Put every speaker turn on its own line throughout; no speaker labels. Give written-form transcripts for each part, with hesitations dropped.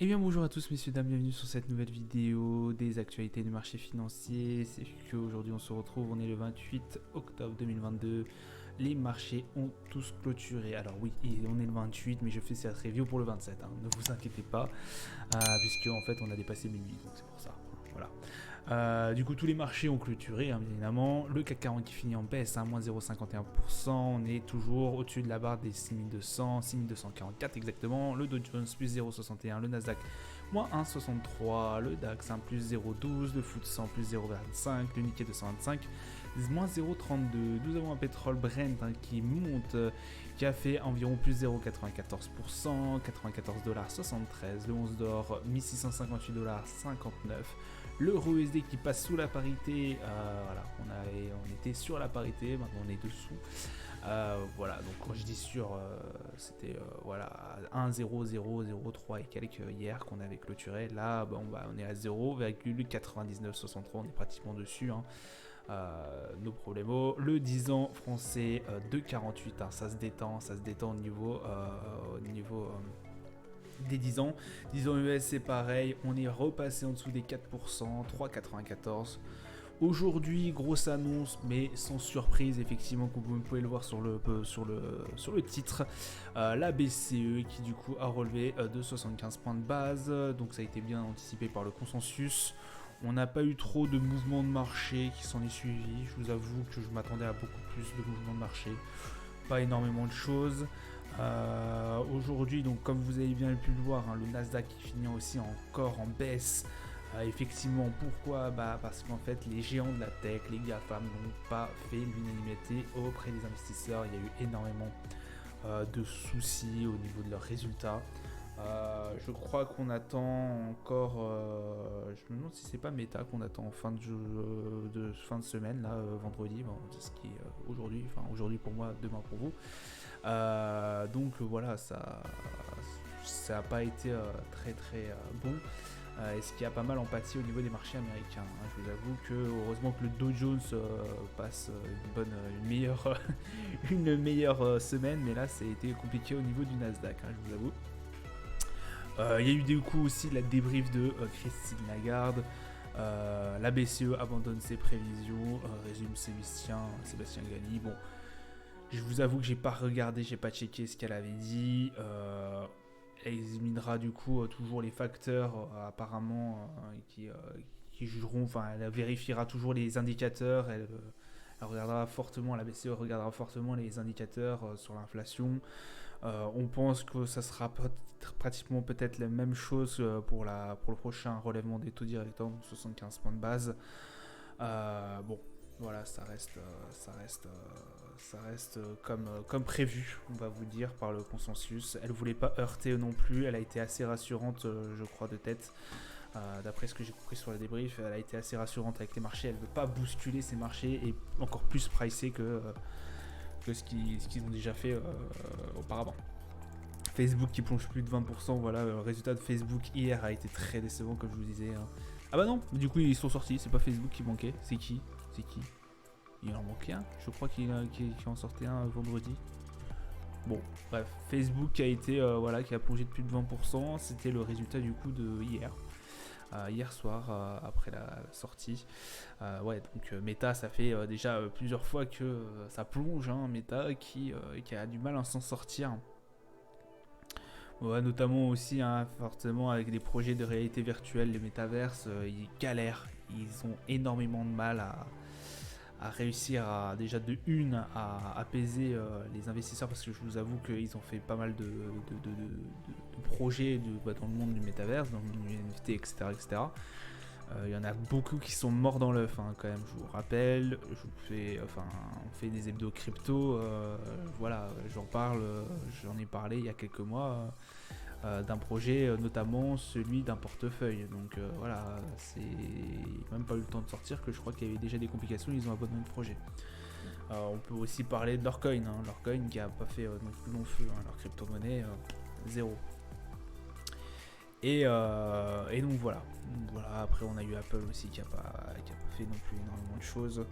Eh bien bonjour à tous messieurs, dames, bienvenue sur cette nouvelle vidéo des actualités du marché financier. C'est qu'aujourd'hui on se retrouve, on est le 28 octobre 2022, les marchés ont tous clôturé. Alors oui, on est le 28 mais je fais cette review pour le 27, hein, ne vous inquiétez pas, puisque en fait on a dépassé minuit, donc c'est pour ça, voilà. Du coup tous les marchés ont clôturé, hein, bien évidemment. Le CAC 40 qui finit en baisse, hein, moins 0,51%, on est toujours au-dessus de la barre des 6200, 6244 exactement. Le Dow Jones plus 0,61, le Nasdaq moins 1,63, le DAX plus 0,12, le FTSE 100 plus 0,25, le Nikkei 225 moins 0,32. Nous avons un pétrole Brent qui monte, qui a fait environ plus 0,94%, 94,73$, le 11 d'or 1658,59$, l'euro USD qui passe sous la parité, voilà, on était sur la parité, maintenant on est dessous. Voilà, donc quand je dis sur, c'était voilà 1,0003 et quelques hier qu'on avait clôturé. Là, bon, on est à 0,9963, on est pratiquement dessus. Hein. Nos problèmes. Le 10 ans français 2,48, hein, ça se détend au niveau, des 10 ans. 10 ans US c'est pareil, on est repassé en dessous des 4%, 3,94. Aujourd'hui, grosse annonce, mais sans surprise, effectivement, comme vous pouvez le voir sur le titre, la BCE qui du coup a relevé de 75 points de base, donc ça a été bien anticipé par le consensus. On n'a pas eu trop de mouvements de marché qui s'en est suivi, je vous avoue que je m'attendais à beaucoup plus de mouvements de marché, pas énormément de choses. Aujourd'hui, donc comme vous avez bien pu le voir, hein, le Nasdaq qui finit aussi encore en baisse. Effectivement, pourquoi? Parce qu'en fait, les géants de la tech, les GAFAM, n'ont pas fait l'unanimité auprès des investisseurs. Il y a eu énormément de soucis au niveau de leurs résultats. Je crois qu'on attend encore. Je me demande si c'est pas Meta qu'on attend en fin de semaine, là, vendredi. Bon, c'est ce qui est aujourd'hui. Enfin, aujourd'hui pour moi, demain pour vous. Donc voilà, ça n'a pas été très bon. Et ce qui a pas mal empathie au niveau des marchés américains. Hein. Je vous avoue que heureusement que le Dow Jones passe une meilleure semaine, mais là ça a été compliqué au niveau du Nasdaq, hein, je vous avoue. Il y a eu du coup aussi la débrief de Christine Lagarde. La BCE abandonne ses prévisions, résume Sébastien Gagny. Bon, je vous avoue que j'ai pas regardé, j'ai pas checké ce qu'elle avait dit. Elle examinera du coup toujours les facteurs apparemment qui jugeront, enfin elle vérifiera toujours les indicateurs, elle regardera fortement, la BCE regardera fortement les indicateurs sur l'inflation. On pense que ça sera pratiquement peut-être la même chose pour le prochain relèvement des taux directeurs, donc 75 points de base. Bon, voilà, ça reste comme prévu, on va vous dire, par le consensus. Elle voulait pas heurter non plus, elle a été assez rassurante, je crois, de tête. D'après ce que j'ai compris sur le débrief, elle a été assez rassurante avec les marchés. Elle ne veut pas bousculer ces marchés et encore plus pricer que ce qu'ils ont déjà fait auparavant. Facebook qui plonge plus de 20%, voilà, le résultat de Facebook hier a été très décevant, comme je vous disais. Hein. Ah bah non, du coup ils sont sortis, c'est pas Facebook qui manquait, c'est qui? Il en manquait un, je crois qu'il en sortait un vendredi. Bon, bref, Facebook a été, qui a plongé de plus de 20%, c'était le résultat du coup de hier soir après la sortie. Ouais, donc Meta, ça fait déjà plusieurs fois que ça plonge, hein, Meta qui a du mal à s'en sortir. Ouais, notamment aussi, hein, fortement avec des projets de réalité virtuelle, les métaverses, ils galèrent, ils ont énormément de mal à réussir déjà à apaiser les investisseurs, parce que je vous avoue qu'ils ont fait pas mal de projets dans le monde du métaverse, dans le monde du NFT, etc. Il y en a beaucoup qui sont morts dans l'œuf, hein, quand même, je vous rappelle. On fait des hebdos crypto, voilà, j'en ai parlé il y a quelques mois d'un projet, notamment celui d'un portefeuille. Donc voilà, c'est même pas eu le temps de sortir que je crois qu'il y avait déjà des complications, ils ont abandonné le projet. On peut aussi parler de Lorcoin, hein, Lorcoin qui a pas fait non plus long feu, hein, leur crypto-monnaie, zéro. Et donc voilà. Après on a eu Apple aussi qui a pas fait non plus énormément de choses.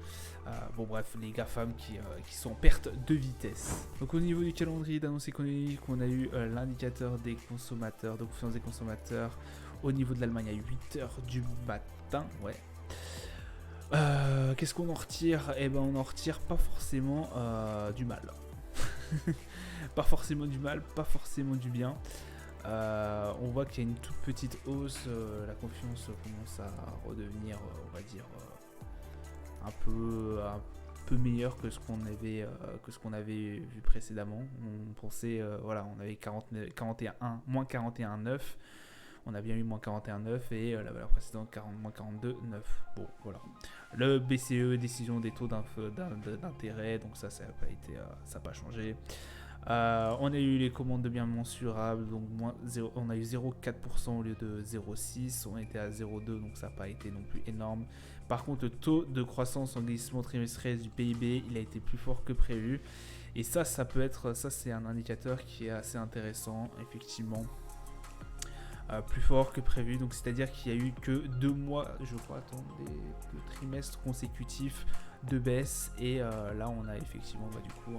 Bon bref, les GAFAM qui sont en perte de vitesse. Donc au niveau du calendrier d'annonces économiques, on a eu l'indicateur des consommateurs, de confiance des consommateurs au niveau de l'Allemagne à 8h du matin. Ouais. Qu'est-ce qu'on en retire? Eh ben on en retire pas forcément du mal. Pas forcément du mal, pas forcément du bien. On voit qu'il y a une toute petite hausse, la confiance commence à redevenir, on va dire, un peu meilleure que ce qu'on avait vu précédemment. On pensait, voilà, on avait 41, moins 41,9. On a bien eu moins 41,9 et la valeur précédente moins 42,9. Bon, voilà. Le BCE, décision des taux d'intérêt, donc ça n'a pas été, ça n'a pas changé. On a eu les commandes de biens mensurables, donc on a eu 0,4% au lieu de 0,6%, on était à 0,2%, donc ça n'a pas été non plus énorme. Par contre, le taux de croissance en glissement trimestriel du PIB, il a été plus fort que prévu. Et ça peut être, ça c'est un indicateur qui est assez intéressant, effectivement. Plus fort que prévu, donc c'est-à-dire qu'il n'y a eu que 2 mois, je crois, de trimestres consécutifs de baisse. Et là, on a effectivement du coup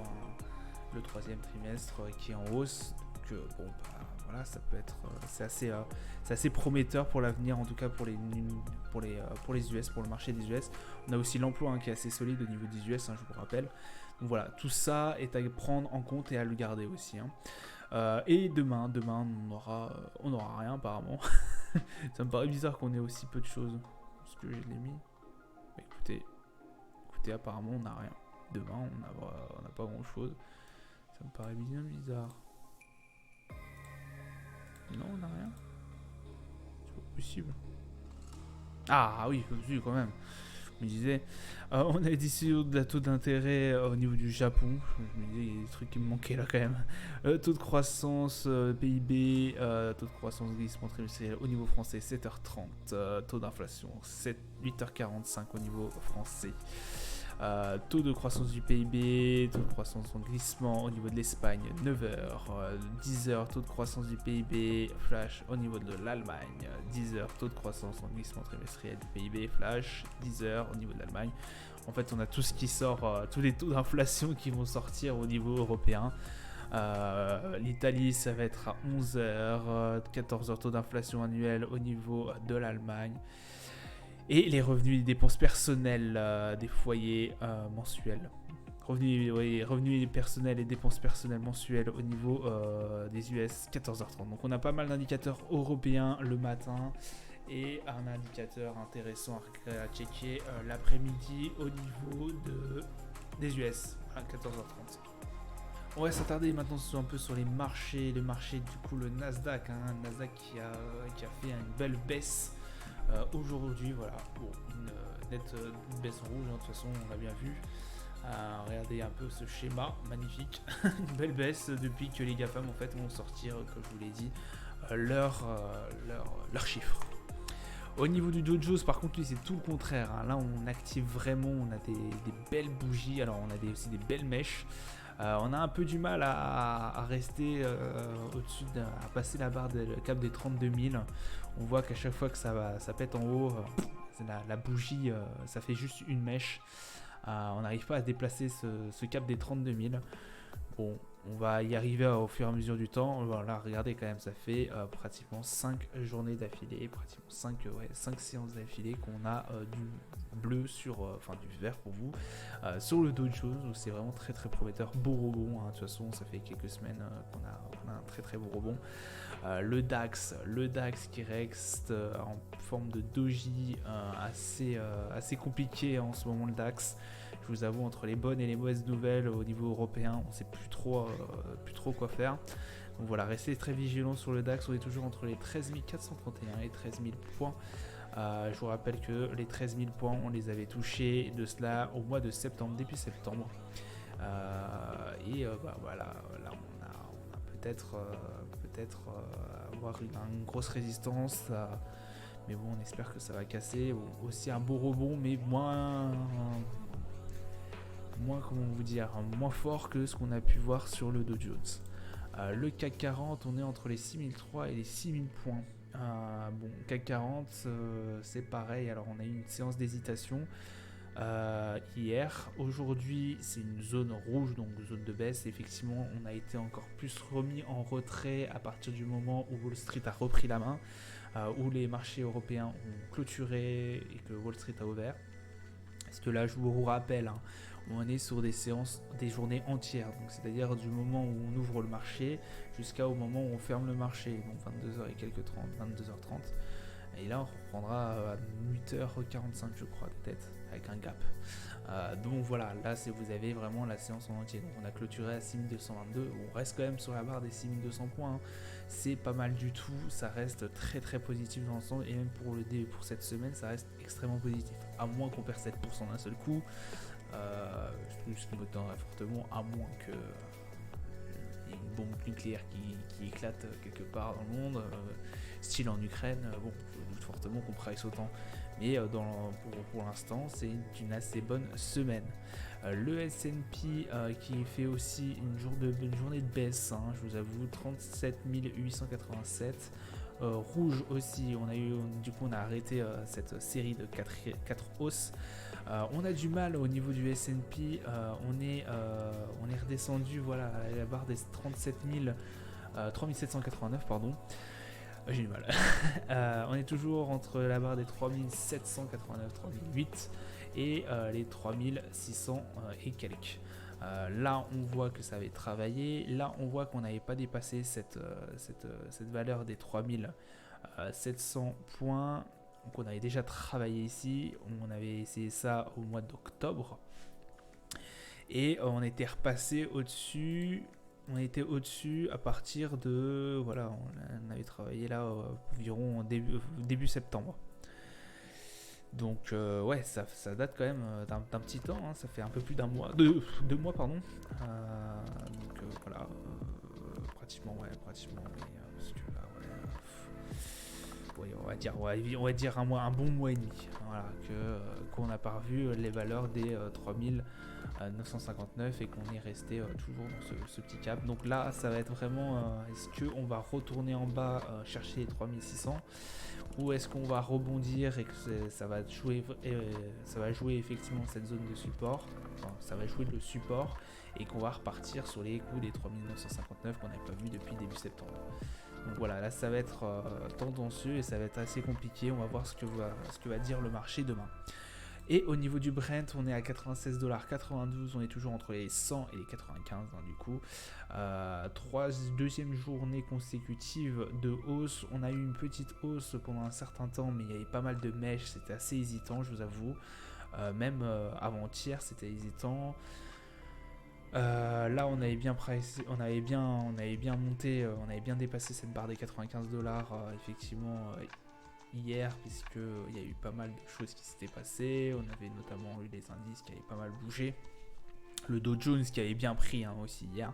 le 3e trimestre qui est en hausse. Donc bon, voilà, ça peut être, c'est assez prometteur pour l'avenir, en tout cas pour les US, pour le marché des US. On a aussi l'emploi qui est assez solide au niveau des US, je vous rappelle. Donc voilà, tout ça est à prendre en compte et à le garder aussi. Et demain on aura rien apparemment. Ça me paraît bizarre qu'on ait aussi peu de choses. Parce que je l'ai mis. Bah, écoutez, apparemment on n'a rien. Demain on n'a pas grand chose. Ça me paraît bien bizarre. Non, on n'a rien. C'est pas possible. Ah oui, quand même. Je me disais, on a décidé de la taux d'intérêt au niveau du Japon. Je me disais, il y a des trucs qui me manquaient là quand même. Taux de croissance, PIB, taux de croissance glissement trimestriel au niveau français, 7h30. Taux d'inflation, 8h45 au niveau français. Taux de croissance du PIB, taux de croissance en glissement au niveau de l'Espagne, 9h, 10h, taux de croissance du PIB, flash au niveau de l'Allemagne, 10h, taux de croissance en glissement trimestriel du PIB, flash, 10h au niveau de l'Allemagne. En fait, on a tout ce qui sort, tous les taux d'inflation qui vont sortir au niveau européen. L'Italie, ça va être à 11h, 14h, taux d'inflation annuel au niveau de l'Allemagne. Et les revenus et dépenses personnelles des foyers mensuels. Revenus personnels et dépenses personnelles mensuelles au niveau des US, 14h30. Donc on a pas mal d'indicateurs européens le matin et un indicateur intéressant à checker l'après-midi au niveau des US, à 14h30. On va s'attarder maintenant un peu sur les marchés. Le marché, du coup, le Nasdaq. Le Nasdaq qui a fait une belle baisse. Aujourd'hui, voilà, bon, une nette baisse en rouge, de toute façon on l'a bien vu. Regardez un peu ce schéma magnifique, une belle baisse depuis que les GAFAM en fait vont sortir, comme je vous l'ai dit, leurs chiffres. Au niveau du Dow Jones, par contre, lui, c'est tout le contraire. Là, on active vraiment, on a des belles bougies, alors on a aussi des belles mèches. On a un peu du mal à rester au-dessus, à passer la barre le cap des 32 000. On voit qu'à chaque fois que ça pète en haut, la bougie, ça fait juste une mèche. On n'arrive pas à déplacer ce cap des 32 000. Bon, on va y arriver au fur et à mesure du temps. Voilà, regardez quand même, ça fait pratiquement 5 journées d'affilée, pratiquement 5 séances d'affilée qu'on a du bleu enfin du vert pour vous, sur le Dow Jones, où c'est vraiment très très prometteur. Beau rebond, de toute façon, ça fait quelques semaines qu'on a un très très beau rebond. Le DAX qui reste en forme de doji, assez compliqué en ce moment le DAX. Je vous avoue, entre les bonnes et les mauvaises nouvelles au niveau européen, on ne sait plus trop quoi faire. Donc voilà, restez très vigilants sur le DAX. On est toujours entre les 13 431 et 13 000 points. Je vous rappelle que les 13 000 points, on les avait touchés de cela au mois de septembre, début septembre. Voilà, là on a peut-être avoir une grosse résistance. Mais bon, on espère que ça va casser. Aussi un beau rebond, mais moins moins fort que ce qu'on a pu voir sur le Dow Jones. Le CAC 40, on est entre les 6003 et les 6000 points. Bon, CAC 40, c'est pareil. Alors, on a eu une séance d'hésitation hier. Aujourd'hui, c'est une zone rouge, donc zone de baisse. Effectivement, on a été encore plus remis en retrait à partir du moment où Wall Street a repris la main, où les marchés européens ont clôturé et que Wall Street a ouvert. Parce que là, je vous rappelle, hein, on est sur des séances, des journées entières, donc c'est-à-dire du moment où on ouvre le marché jusqu'au moment où on ferme le marché, donc 22h et quelques 30, 22h30. Et là, on reprendra à 8h45, je crois, de tête, avec un gap. Donc voilà, là, vous avez vraiment la séance en entier. Donc on a clôturé à 6222. On reste quand même sur la barre des 6200 points. Hein. C'est pas mal du tout. Ça reste très très positif dans l'ensemble. Et même pour cette semaine, ça reste extrêmement positif. À moins qu'on perde 7% d'un seul coup. Ce qui me tendrait fortement, à moins que y ait une bombe nucléaire qui éclate quelque part dans le monde, style en Ukraine. Bon, je doute fortement qu'on price autant. Mais pour l'instant, c'est une assez bonne semaine. Le S&P qui fait aussi une journée de baisse, hein, je vous avoue, 37 887. Rouge aussi, on a arrêté cette série de 4 hausses. On a du mal au niveau du S&P, on est redescendu voilà, à la barre des 3789, pardon. J'ai du mal. On est toujours entre la barre des 3789, 3008 et les 3600 et quelques. Là, on voit que ça avait travaillé. Là, on voit qu'on n'avait pas dépassé cette valeur des 3700 points. Donc, on avait déjà travaillé ici. On avait essayé ça au mois d'octobre. Et on était repassé au-dessus. On était au-dessus à partir de... Voilà, on avait travaillé là environ début septembre. Donc ouais, ça date quand même d'un petit temps, hein, ça fait un peu plus d'un mois, 2 mois pardon. Donc voilà, pratiquement, mais, parce que là, ouais, on va dire un bon mois et demi, voilà, qu'on n'a pas revu les valeurs des 3959 et qu'on est resté toujours dans ce petit cap. Donc là, ça va être vraiment, est-ce qu'on va retourner en bas chercher les 3600 ou est-ce qu'on va rebondir et que ça va jouer effectivement cette zone de support, enfin, ça va jouer le support et qu'on va repartir sur les coups des 3959 qu'on n'avait pas vu depuis début septembre. Donc voilà, là ça va être tendancieux et ça va être assez compliqué. On va voir ce que va dire le marché demain. Et au niveau du Brent, on est à 96,92$, on est toujours entre les 100 et les 95, hein, du coup. Deuxième journée consécutive de hausse. On a eu une petite hausse pendant un certain temps, mais il y avait pas mal de mèches, c'était assez hésitant, je vous avoue. Même avant-hier, c'était hésitant. Là, on avait bien pricé, on avait bien monté, on avait bien dépassé cette barre des 95$, effectivement. Hier, puisqu'il y a eu pas mal de choses qui s'étaient passées. On avait notamment eu des indices qui avaient pas mal bougé. Le Dow Jones qui avait bien pris aussi hier,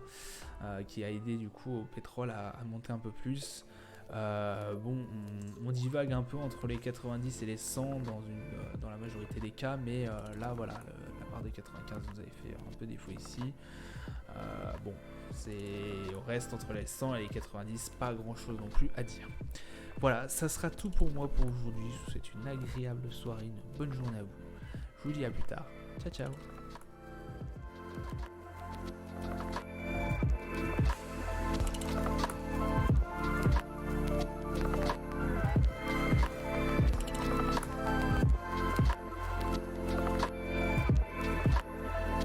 qui a aidé du coup au pétrole à monter un peu plus. Bon, on divague un peu entre les 90 et les 100 dans la majorité des cas, mais là voilà, la barre des 95 nous avait fait un peu défaut ici. Bon, on reste entre les 100 et les 90, pas grand chose non plus à dire. Voilà, ça sera tout pour moi pour aujourd'hui. Je vous souhaite une agréable soirée, une bonne journée à vous. Je vous dis à plus tard. Ciao ciao.